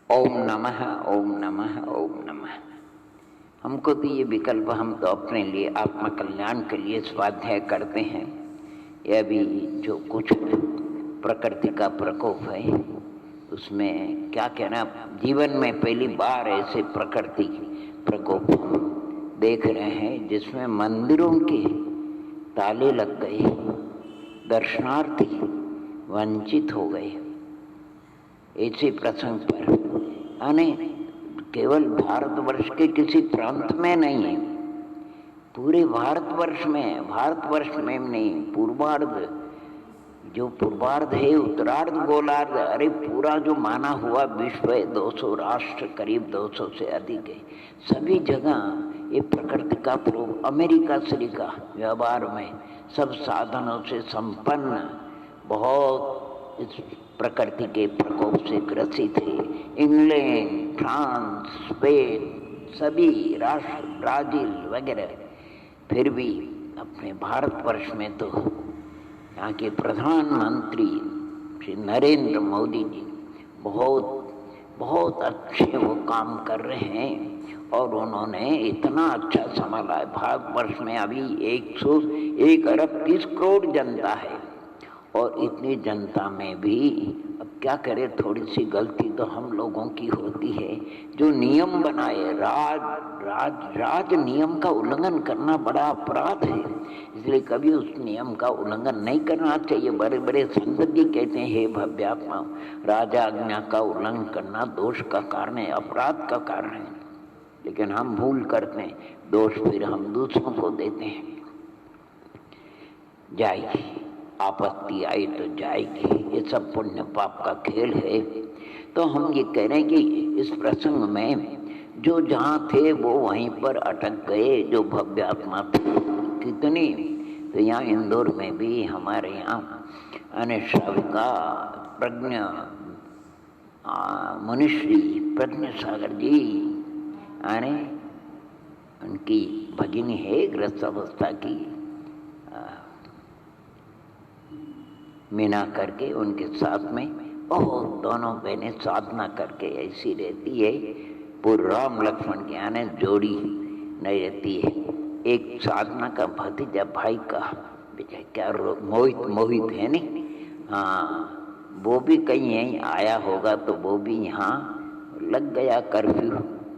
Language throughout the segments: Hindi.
ओम नमः ओम नमः ओम नमः। हमको तो ये विकल्प, हम तो अपने लिए आत्म कल्याण के लिए स्वाध्याय करते हैं। यह भी जो कुछ प्रकृति का प्रकोप है उसमें क्या कहना, जीवन में पहली बार ऐसे प्रकृति प्रकोप हम देख रहे हैं जिसमें मंदिरों के ताले लग गए, दर्शनार्थी वंचित हो गए। ऐसे प्रसंग पर यानी केवल भारतवर्ष के किसी प्रांत में नहीं है, पूरे भारतवर्ष में नहीं, पूर्वार्ध, जो पूर्वार्ध है, उत्तरार्ध, गोलार्ध, अरे पूरा जो माना हुआ विश्व है, 200 राष्ट्र, करीब 200 से अधिक है, सभी जगह ये प्रकृति का प्रकोप। अमेरिका से लेकर व्यवहार में सब साधनों से संपन्न, बहुत इस प्रकृति के प्रकोप से ग्रसित है। इंग्लैंड, फ्रांस, स्पेन, सभी राष्ट्र, ब्राजील वगैरह, फिर भी अपने भारतवर्ष में तो यहाँ के प्रधानमंत्री श्री नरेंद्र मोदी जी बहुत अच्छे वो काम कर रहे हैं और उन्होंने इतना अच्छा संभाला है। भारतवर्ष में अभी 101 अरब 30 करोड़ जनता है और इतनी जनता में भी अब क्या करें, थोड़ी सी गलती तो हम लोगों की होती है। जो नियम बनाए, राज नियम का उल्लंघन करना बड़ा अपराध है, इसलिए कभी उस नियम का उल्लंघन नहीं करना चाहिए। बड़े बड़े संत जी कहते हैं, हे भव्यात्मा, राजा आज्ञा का उल्लंघन करना दोष का कारण है, अपराध का कारण है, लेकिन हम भूल करते हैं, दोष फिर हम दूसरों को देते हैं। जाएगी, आपत्ति आई तो जाएगी, ये सब पुण्य पाप का खेल है। तो हम ये कह रहे हैं कि इस प्रसंग में जो जहाँ थे वो वहीं पर अटक गए, जो भव्यात्मा थे कितनी। तो यहाँ इंदौर में भी हमारे यहाँ अनश्राविका प्रज्ञा मुनिश्री प्रज्ञा सागर जी आने, उनकी भगिनी है ग्रस्त अवस्था की, मीना करके, उनके साथ में बहुत दोनों बहनें साधना करके ऐसी रहती है। पूर्व राम लक्ष्मण की आने जोड़ी नहीं रहती है। एक साधना का भतीजा भाई का बेचारा क्या मोहित है नहीं, हाँ, वो भी कहीं यहीं आया होगा, तो वो भी यहाँ लग गया कर्फ्यू,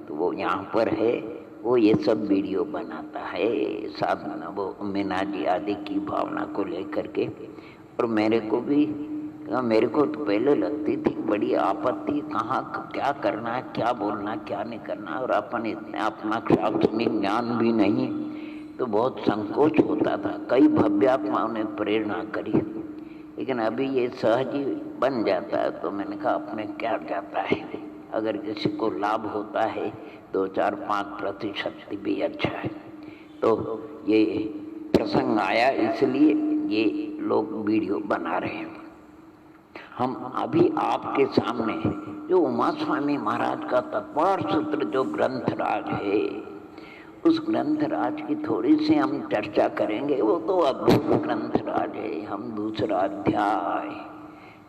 तो वो यहाँ पर है, वो ये सब वीडियो बनाता है साधना, वो मीना जी आदि की भावना को लेकर के। और मेरे को तो पहले लगती थी बड़ी आपत्ति, कहाँ क्या करना है, क्या बोलना, क्या नहीं करना, और अपन इतने अपना शैक्षणिक ज्ञान भी नहीं, तो बहुत संकोच होता था। कई भव्यात्माओं ने प्रेरणा करी, लेकिन अभी ये सहज ही बन जाता है, तो मैंने कहा अपने क्या जाता है, अगर किसी को लाभ होता है 2-4-5% भी अच्छा है। तो ये प्रसंग आया इसलिए ये लोग वीडियो बना रहे हैं। हम अभी आपके सामने जो उमा स्वामी महाराज का तत्पर सूत्र जो ग्रंथराज है, उस ग्रंथराज की थोड़ी सी हम चर्चा करेंगे। वो तो अद्भुत ग्रंथराज है। हम दूसरा अध्याय,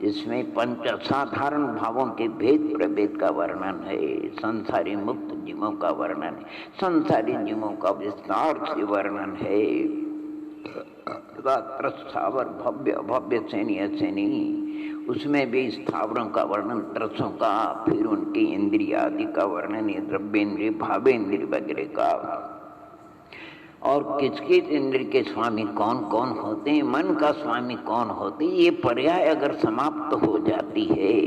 जिसमें पंच असाधारण भावों के भेद प्रभेद का वर्णन है, संसारी मुक्त जीवों का वर्णन है, संसारी जीवों का विस्तार से वर्णन है, स्थावर भव्य भव्य सैनी, उसमें भी स्थावरों का वर्णन, त्रसों का, फिर उनकी इंद्रिय आदि का वर्णन, द्रव्येंद्रिय भावेंद्रिय वगैरह का, और किस किस इंद्रिय के स्वामी कौन कौन होते हैं, मन का स्वामी कौन होते हैं। ये पर्याय अगर समाप्त हो जाती है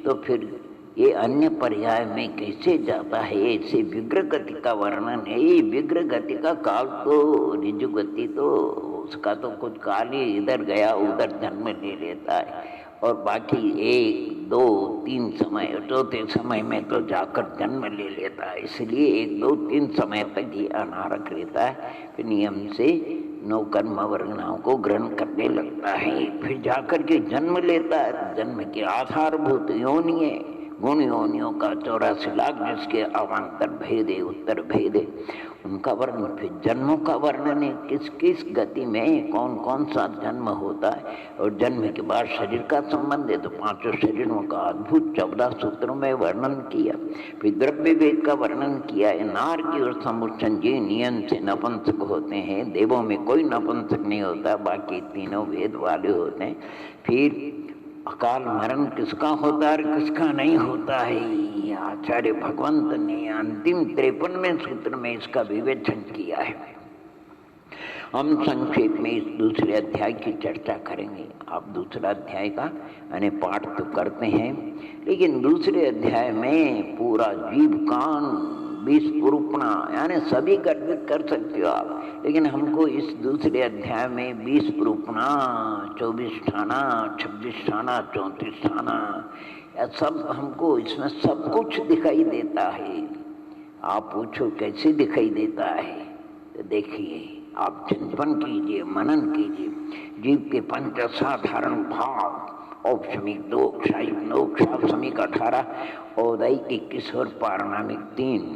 तो फिर ये अन्य पर्याय में कैसे जाता है। ऐसे विग्रह गति का वर्णन है। ये विग्रह गति का काल तो ऋजु गति, तो उसका तो कुछ काल ही इधर गया उधर जन्म ले लेता है, और बाकी 1, 2, 3 समय, चौथे समय में तो जाकर जन्म ले लेता है। इसलिए 1, 2, 3 समय तक ये अनारक रहता है, फिर नियम से 9 कर्म वर्गनाओं को ग्रहण करने लगता है, फिर जाकर के जन्म लेता है। जन्म के आधारभूत योनि है, गुण योनियों का 84 लाख जिसके अवान्तर भेदे उत्तर भेदे, उनका वर्णन। फिर जन्मों का वर्णन है, किस किस गति में कौन कौन सा जन्म होता है, और जन्म के बाद शरीर का संबंध है तो पांचों शरीरों का अद्भुत 14 सूत्रों में वर्णन किया। फिर द्रव्य भेद का वर्णन किया है। नार की और समुच्चन जी नियम से नपुंसक होते हैं, देवों में कोई नपुंसक नहीं होता, बाकी तीनों भेद वाले होते हैं। फिर अकाल मरण किसका होता है किसका नहीं होता है, आचार्य भगवंत ने अंतिम 53वें सूत्र में इसका विवेचन किया है। हम संक्षेप में इस दूसरे अध्याय की चर्चा करेंगे। आप दूसरा अध्याय का यानी पाठ तो करते हैं, लेकिन दूसरे अध्याय में पूरा जीव कान 20 पुरुपणा यानी सभी गर्भित कर सकते हो आप, लेकिन हमको इस दूसरे अध्याय में 20 पुरुपणा, 24 ठाना, 26 ठाना, 34 ठाना, या सब हमको इसमें सब कुछ दिखाई देता है। आप पूछो कैसे दिखाई देता है, तो देखिए आप चिंतन कीजिए, मनन कीजिए। जीव के 5 असाधारण भाव, औपशमिक 2, क्षायिक 9, क्षापशमिक 18, औदैक 21 और पारणामिक 3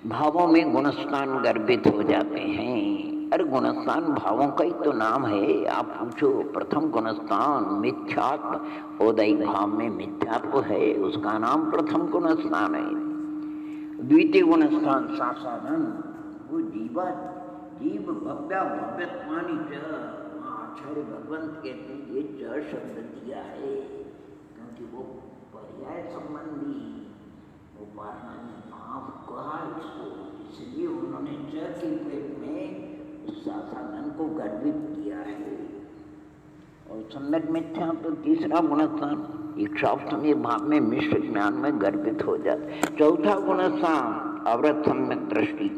भावों में गुणस्थान गर्भित हो जाते हैं। अरे गुणस्थान भावों का ही तो नाम है। आप पूछो प्रथम गुणस्थान मिथ्यात्म, औदैक भाव में मिथ्यात्व है, उसका नाम प्रथम गुणस्थान है। द्वितीय गुणस्थान सासाधन, वो जीवा जीव भव्या भव्यत्वानि च, आचार्य भगवंत कहते हैं ये च शब्द दिया है क्योंकि वो पर्याय संबंधी वो भाव कहा इसको, इसलिए उन्होंने च के पेट में उस साधन को गर्भित किया है। और सम्यक मिथ्या तो तीसरा गुणस्थान इच्छाप्तमीय भाव में मिश्र ज्ञान में गर्भित हो जाता है। चौथा गुणस्थान अवृत सम्यक दृष्टि,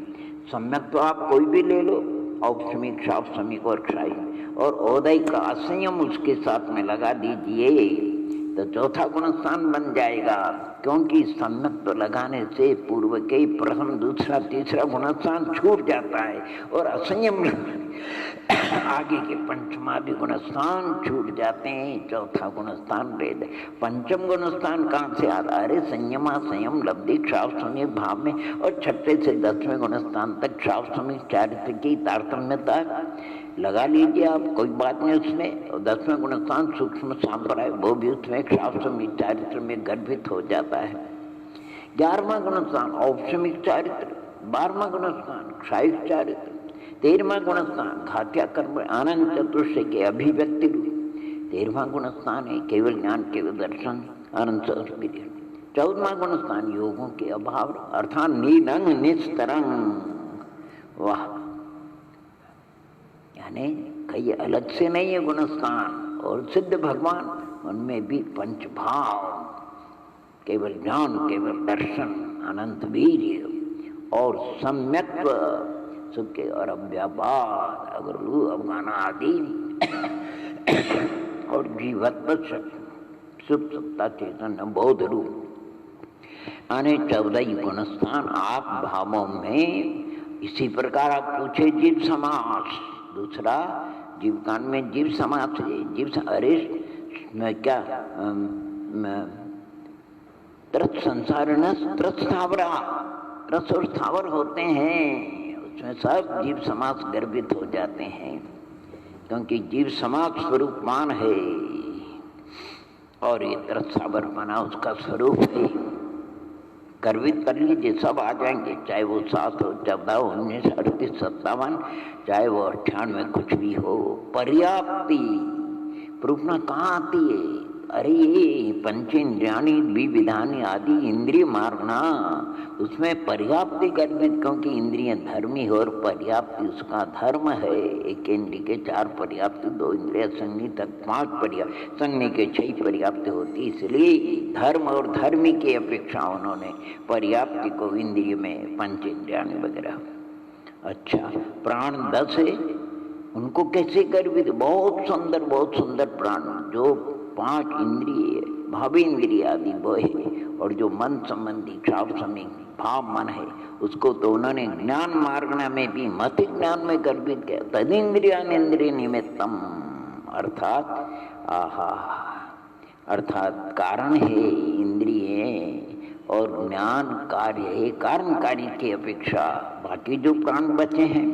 सम्यक तो आप कोई भी ले लो, औपशमिक क्षापशमिक और क्षायी, और औदैक का असंयम उसके साथ में लगा दीजिए तो चौथा गुणस्थान बन जाएगा। क्योंकि सम्यक तो लगाने से पूर्व के प्रथम दूसरा तीसरा गुणस्थान छूट जाता है, और असंयम आगे के पंचमादि गुणस्थान छूट जाते हैं, चौथा गुणस्थान रह जाए। पंचम गुणस्थान कहाँ से आता है? अरे संयमा संयम लब्धि क्षापशमिक भाव में, और 6ठे से 10वें गुणस्थान तक क्षापशमिक चारित्र की तारतम्यता लगा लीजिए आप, कोई बात नहीं उसमें। और 10वें गुणस्थान सूक्ष्म सांप्राय, वो भी उसमें क्षापशमिक चारित्र में गर्भित हो जाता है। 11वां गुणस्थान औपशमिक चारित्र, 12वां गुणस्थान क्षायिक चारित्र, 13वां गुणस्थान घात्या कर्म आनंद चतुर्थ के अभिव्यक्ति रूप, 13वां गुणस्थान है केवल ज्ञान केवल दर्शन आनंद संस्कृति, 14वां गुणस्थान योगों के अभाव अर्थात नीलंग निस्तरंग, वाह यानी कई अलग से नहीं है गुणस्थान। और सिद्ध भगवान उनमें भी पंचभाव, केवल ज्ञान केवल दर्शन अनंत वीर्य और सम्यक्त्व सुख के और अव्यापाद अगरू अवगाना आदि और जीवत्व सुख सत्ता चेतन बौद्ध रूप आने 14 गुणस्थान आप भावों में। इसी प्रकार आप पूछे जीव समास, दूसरा जीवकान में जीव समास है। जीव अरे क्या त्रत संसार स्थावरा, रस और स्थावर होते हैं, उसमें सब जीव समास गर्भित हो जाते हैं क्योंकि जीव समास स्वरूपमान है और ये त्रत स्थावर बना उसका स्वरूप है। गर्भित कर लीजिए सब आ जाएंगे, चाहे वो 7 हो 14 हो 19 38 57, चाहे वो 98 कुछ भी हो। पर्याप्ति प्रूफना कहाँ आती है? अरे ये पंचेन्द्रियाणि द्विविधानि आदि इंद्रिय मार्गना, उसमें पर्याप्ति गर्भित क्योंकि इंद्रिय धर्मी हो और पर्याप्ति उसका धर्म है। एक इंद्रिय के 4 पर्याप्ति, 2 इंद्रिय संगनी तक 5 पर्याप्त, संगनी के 6 पर्याप्ति होती, इसलिए धर्म और धर्मी की अपेक्षा उन्होंने पर्याप्ति को इंद्रिय में पंचेन्द्रियाणि वगैरह। अच्छा प्राण 10 है, उनको कैसे गर्भित? बहुत सुंदर प्राण जो 5 इंद्रिय भाव इंद्रिय आदि वो है, और जो मन संबंधी क्षापशमिक भाव मन है उसको तो उन्होंने ज्ञान मार्गना में भी मत ज्ञान में गर्भित किया। तदिंद्रियान इंद्रिय निमित्तम अर्थात आहा अर्थात कारण है और ज्ञान कार्य है, कारण कार्य की अपेक्षा बाकी जो प्राण बचे हैं,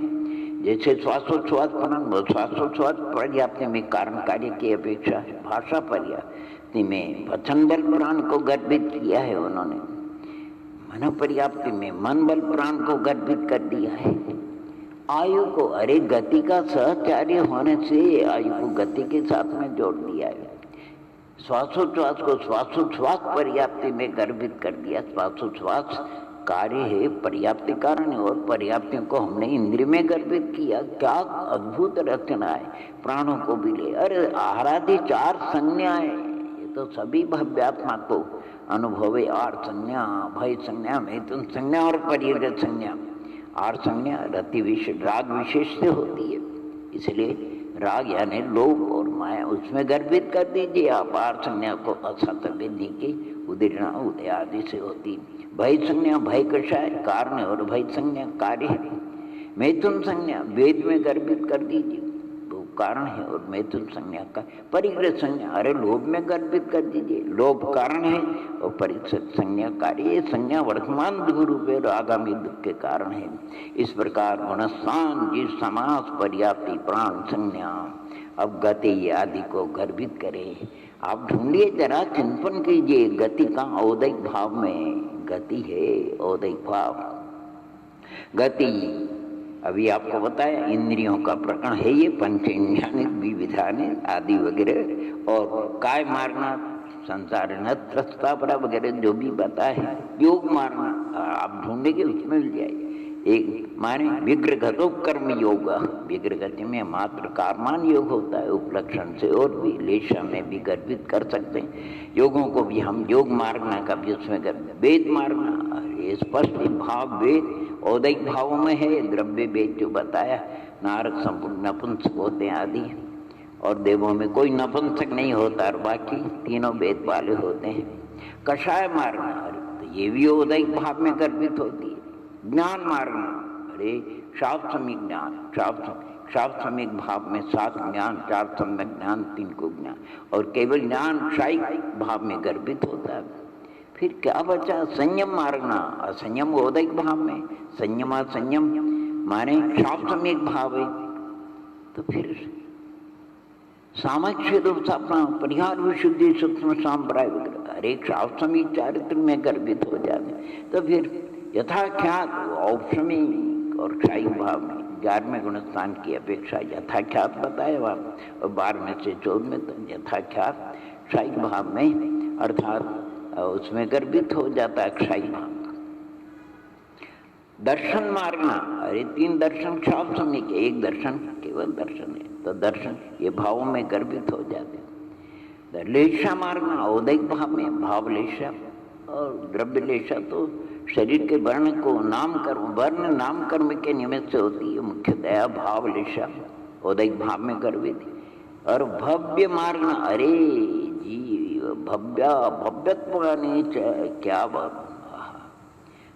जैसे श्वासोच्छ्वास प्राण, वो श्वासोच्छ्वास पर्याप्ति में कारण कार्य की अपेक्षा, भाषा पर्याप्ति में वचन बल प्राण को गर्भित किया है उन्होंने, मन पर्याप्ति में मन बल प्राण को गर्भित कर दिया है। आयु को, अरे गति का सहचार्य होने से आयु को गति के साथ में जोड़ दिया है। श्वासोच्छ्वास को श्वासोच्छ्वास पर्याप्ति में गर्भित कर दिया। श्वासोच्छ्वास कार्य है, पर्याप्ति कारण है, और पर्याप्तियों को हमने इंद्रिय में गर्भित किया। क्या अद्भुत रचना है, प्राणों को भी ले। अरे आहारादि 4 संज्ञाएं, ये तो सभी भव्यात्मा को अनुभवे। 8 संज्ञा, भय संज्ञा, मैथुन संज्ञा और परिग्रह संज्ञा। 8 संज्ञा रति विशेष, राग विशेष से होती है, इसलिए राग यानी लोभ और माया उसमें गर्भित कर दीजिए आप। 8 संज्ञा को असत विधि की उदीर्णा उदय आदि से होती। भय संज्ञा, भय कषाय कारण और भय संज्ञा कार्य है। मैथुन संज्ञा वेद में गर्भित कर दीजिए, वो कारण है और मैथुन संज्ञा का। परिग्रह संज्ञा, अरे लोभ में गर्भित कर दीजिए, लोभ कारण है और परिग्रह संज्ञा कार्य। ये संज्ञा वर्तमान दुख रूप और आगामी दुख के कारण है। इस प्रकार मनस्सान जिस समास पर्याप्ति प्राण संज्ञा। अब गति आदि को गर्भित करें। आप ढूंढिए जरा, चिंतन कीजिए, गति का औदैक भाव में गति है, औदैक भाव गति। अभी आपको बताया इंद्रियों का प्रकरण है ये, पंच इंद्रियानिक विविधाने आदि वगैरह, और काय मारना, संसार न त्रस्तापरा वगैरह जो भी बताया। योग मारना आप ढूंढेंगे उसमें मिल जाएगी। एक माने विग्रहगतोपकर्म योग, विग्रहगति में मात्र कर्मान योग होता है उपलक्षण से, और भी लेशा में भी गर्भित कर सकते हैं। योगों को भी हम योग मारना का भी उसमें गर्भित। वेद मारना, ये स्पष्ट भाव वेद औदैक भावों में है। द्रव्य वेद जो बताया, नारक संपूर्ण नपुंसक होते हैं आदि, और देवों में कोई नपुंसक नहीं होता, और बाकी तीनों वेद वाले होते हैं। कषाय मारना, तो ये भी औदैक भाव में गर्भित होती है। ज्ञान मारना, अरे शास्त्र सम्यक ज्ञान, शास्त्र सम्यक भाव में 7 ज्ञान, 4 सम्यक ज्ञान, 3 को ज्ञान, और केवल ज्ञान शायिक भाव में गर्भित होता है। फिर क्या बचा? संयम मारना, असंयम औदैक भाव में। संयम असंयम माने शास्त्र सम्यक भाव है। तो फिर सामक्ष्य दोष अपना परिहार विशुद्धि सूक्ष्म सांप्राय वगैरह, हर एक शास्त्र सम्यक चारित्र में गर्भित हो जाते। तो फिर यथाख्यात औपशमिक और क्षायिक भाव में 11वें गुणस्थान की अपेक्षा यथाख्यात बताया वहाँ, और 12वें से 14वें तक यथाख्यात क्षायिक भाव में, अर्थात उसमें गर्भित हो जाता है क्षायिक भाव। दर्शन मारना, अरे 3 दर्शन शास्त्र सम्यक, एक दर्शन केवल दर्शन है, तो दर्शन ये भावों में गर्भित हो जाते। लेशा मारना औदैक भाव में, भाव लेशा, और द्रव्य लेशा तो शरीर के वर्ण को नाम कर्म, वर्ण नाम कर्म के निमित्त से होती है मुख्यतया भाव लेशा औदैक भाव में गर्भित। और भव्य मार्गना, अरे जी भव्या भव्यत्व क्या बात।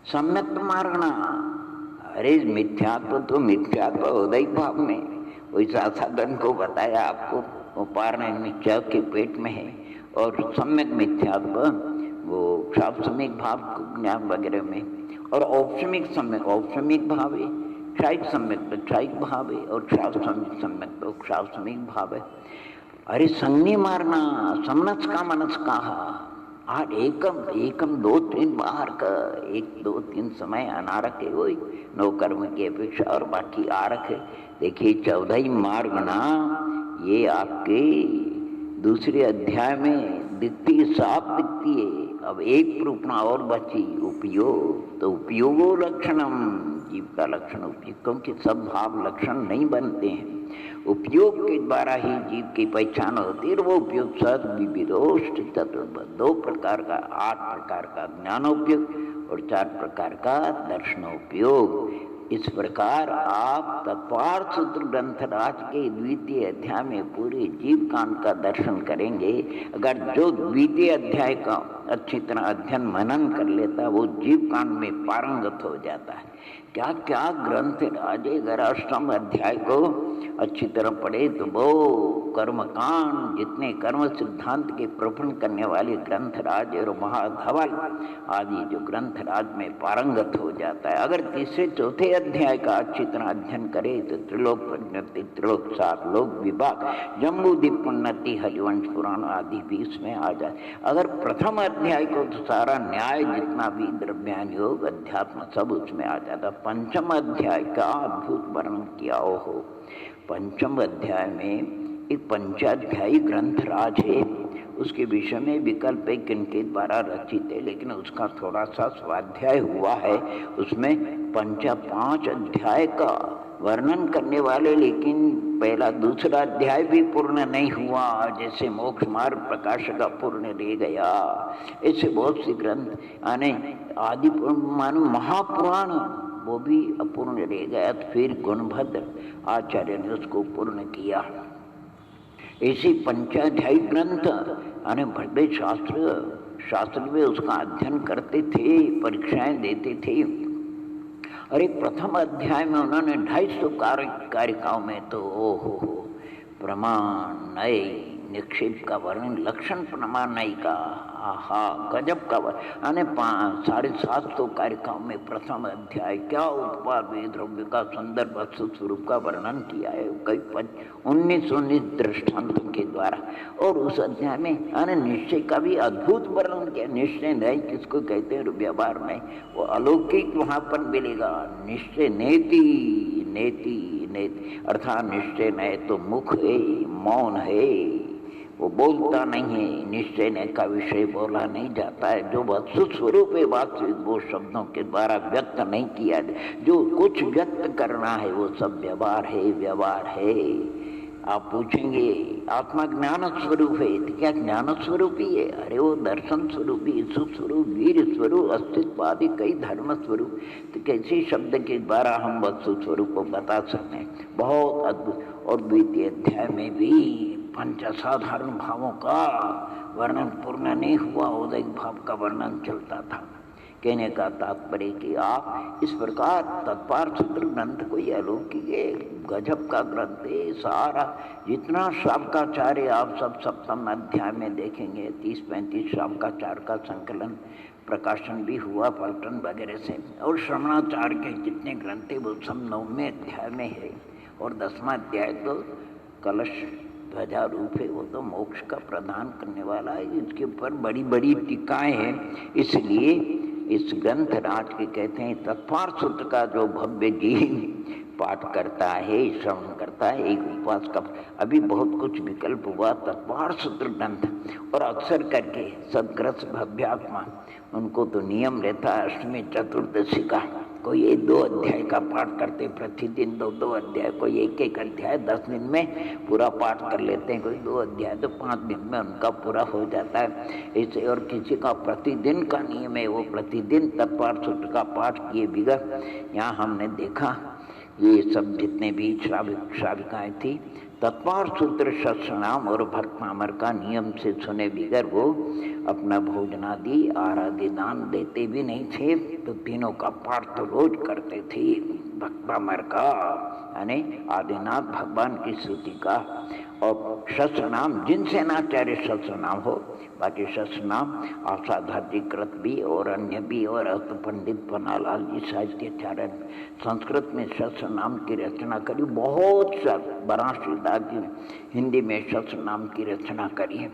सम्यक मार्गना, अरे मिथ्यात्व तो मिथ्यात्व औदैक भाव में, वही साधन को बताया आपको, वो पारण मिथ्या के पेट में है, और सम्यक मिथ्यात्व वो शास्त्रमिक भाव ज्ञान वगैरह में, और औपशमिक सम्यक औपशमिक भाव है, क्षायिक सम्यक तो क्षायिक भाव है, और शास्त्रमिक सम्यक तो शास्त्रमिक भाव है। अरे संज्ञा मारना, समनस का मनस कहा, और एकम 2 3 बाहर का, 1 2 3 समय अनारक है, वही 9 कर्म की अपेक्षा, और बाकी आरक है। देखिए 14 मार्गना, ये आपके दूसरे अध्याय में दिखती, साफ दिखती है। अब एक रूपना और बची, उपयोग। तो उपयोगो लक्षणम, जीव का लक्षण उपयोग, क्योंकि सब भाव लक्षण नहीं बनते हैं, उपयोग के द्वारा ही जीव की पहचान होती है। वो उपयोग सद विविधोष्ट तत्व, 2 प्रकार का, 8 प्रकार का ज्ञानोपयोग और 4 प्रकार का दर्शनोपयोग। इस प्रकार आप तत्वार्थ सूत्र ग्रंथराज के 2वें अध्याय में पूरे जीव कांड का दर्शन करेंगे। अगर जो 2वें अध्याय का अच्छी तरह अध्ययन मनन कर लेता, वो जीव कांड में पारंगत हो जाता है। क्या क्या ग्रंथराज अगर 8वें अध्याय को अच्छी तरह पढ़े तो वो कर्मकांड जितने कर्म सिद्धांत के प्रपण करने वाले ग्रंथराज और महाधवल आदि जो ग्रंथराज में पारंगत हो जाता है। अगर तीसरे चौथे अध्याय का अच्छी तरह अध्ययन करे तो त्रिलोक परिणति, त्रिलोक सात लोक विभाग, जम्बूद्वीप उन्नति, हरिवंश पुराण आदि भी इसमें आ जाए। अगर प्रथम अध्याय को तो सारा न्याय जितना भी द्रव्यान योग अध्यात्म सब उसमें आ जाता। पंचम अध्याय का अद्भुत वर्णन किया हो। पंचम अध्याय में एक पंचाध्यायी ग्रंथराज है, उसके विषय में विकल्प है किनके द्वारा रचित है, लेकिन उसका थोड़ा सा स्वाध्याय हुआ है। उसमें 5 अध्याय का वर्णन करने वाले, लेकिन पहला दूसरा अध्याय भी पूर्ण नहीं हुआ, जैसे मोक्ष मार्ग प्रकाश का पूर्ण रह गया। ऐसे बहुत सी ग्रंथ आने आदि मानो महापुराण वो भी अपूर्ण रह गया, तो फिर गुणभद्र आचार्य ने उसको पूर्ण किया। ऐसे पंचाध्यायी ग्रंथ यानी बड़े शास्त्र में उसका अध्ययन करते थे, परीक्षाएं देते थे। अरे प्रथम अध्याय में उन्होंने 250 कारिकाओं में तो ओहो प्रमाण नए निक्षेप का वर्णन, लक्षण प्रमाण नई का आहा गजब का वर्णन। 750 कारिकाओं में प्रथम अध्याय क्या उत्पाद द्रव्य का सुंदर वस्तु स्वरूप का वर्णन किया है, कई 19 दृष्टांतों के द्वारा। और उस अध्याय में निश्चय का भी अद्भुत वर्णन किया। निश्चय नहीं किसको कहते हैं, व्यवहार में वो अलौकिक वहाँ पर मिलेगा। निश्चय नेति नेति नेति अर्थात निश्चय नहीं तो मुख है, मौन है, वो बोलता नहीं है। निश्चय ने का विषय बोला नहीं जाता है, जो वस्तु स्वरूप है वास्तविक वो शब्दों के द्वारा व्यक्त नहीं किया जाए। जो कुछ व्यक्त करना है वो सब व्यवहार है, व्यवहार है। आप पूछेंगे आत्मा ज्ञान स्वरूप है, तो क्या ज्ञान स्वरूप ही है? अरे वो दर्शन स्वरूप, ईसु स्वरूप, वीर स्वरूप, अस्तित्व आदि कई धर्म स्वरूप। तो कैसे शब्द के द्वारा हम वस्तु स्वरूप को बता सकते हैं? बहुत अद्भुत। और द्वितीय अध्याय में भी पंच असाधारण भावों का वर्णन पूर्ण नहीं हुआ, उदय भाव का वर्णन चलता था। कहने का तात्पर्य कि आप इस प्रकार तत्पार सूत्र ग्रंथ कोई अलौकिक है, गजब का ग्रंथ है। सारा जितना शाब्काचार्य आप सब सप्तम अध्याय में देखेंगे, 30-35 शाब्काचार्य का संकलन प्रकाशन भी हुआ पलटन वगैरह से। और श्रवणाचार्य के जितने ग्रंथ है वो सब 9वें अध्याय में है। और 10वां अध्याय तो कलश ध्वजा रूप है, वो तो मोक्ष का प्रदान करने वाला है। इसके ऊपर बड़ी बड़ी टीकाएं हैं। इसलिए इस ग्रंथ राज के कहते हैं तत्पार सूत्र का जो भव्य जी पाठ करता है, श्रवण करता है, एक उपवास का अभी बहुत कुछ विकल्प हुआ तत्पार सूत्र ग्रंथ। और अक्सर करके सदग्रस्त भव्यात्मा उनको तो नियम रहता है अष्टमी चतुर्दशी का, कोई 1-2 अध्याय का पाठ करते प्रतिदिन, 2-2 अध्याय, कोई 1-1 अध्याय 10 दिन में पूरा पाठ कर लेते हैं, कोई 2 अध्याय तो 5 दिन में उनका पूरा हो जाता है। इसे और किसी का प्रतिदिन का नियम है, वो प्रतिदिन तत्पार सूत्र का पाठ किए बिगड़। यहाँ हमने देखा ये सब जितने भी श्राविकाएँ थी तत्पार सूत्र शस्त्रनाम और भक्तनामर का नियम से सुने बिगर वो अपना भोजनादि आराध्य दान देते भी नहीं थे। तो तीनों का पाठ तो रोज करते थे। भक्तनामर का यानी आदिनाथ भगवान की स्तुति का, और शस्त्रनाम जिनसे नाचार्य शस्त्रनाम हो, बाकी शस्त्रनाम असाधारीकृत भी और अन्य भी। और पंडित पन्नालाल जी साहित्याचार्य संस्कृत में शस्त्रनाम की रचना करी, बहुत सब 82 की हिंदी में शस्त्रनाम की रचना करी है।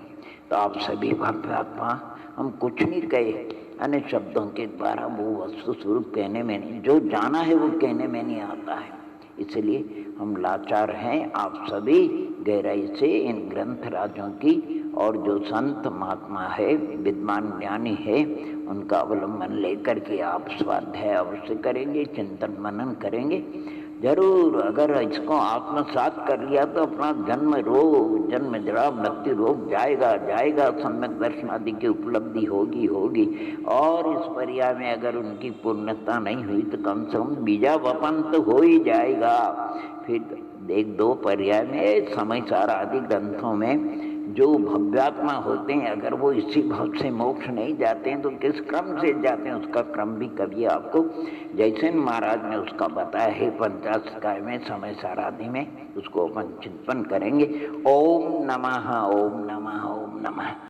तो आप सभी भक्तात्मा हम कुछ नहीं कहे, अन्य शब्दों के द्वारा वो वस्तु स्वरूप कहने में नहीं, जो जाना है वो कहने में नहीं आता है। इसलिए हम लाचार हैं। आप सभी गहराई से इन ग्रंथ राजों की और जो संत महात्मा है, विद्वान ज्ञानी है, उनका अवलंबन लेकर के आप स्वाध्याय अवश्य करेंगे, चिंतन मनन करेंगे जरूर। अगर इसको आत्मसात कर लिया तो अपना जन्म रोग, जन्म जरा मृत्यु रोग जाएगा। सम्यक दर्शन आदि की उपलब्धि होगी। और इस पर्याय में अगर उनकी पूर्णता नहीं हुई तो कम से कम बीजावपन तो हो ही जाएगा। फिर 1-2 पर्याय में समय सारा आदि ग्रंथों में जो भव्यात्मा होते हैं अगर वो इसी भाव से मोक्ष नहीं जाते हैं तो किस क्रम से जाते हैं, उसका क्रम भी कभी आपको जैसे महाराज ने उसका बताया है पंचाशकाय में समय साराधि में, उसको अपन चिंतन करेंगे। ओम नमः ओम नमः ओम नमः।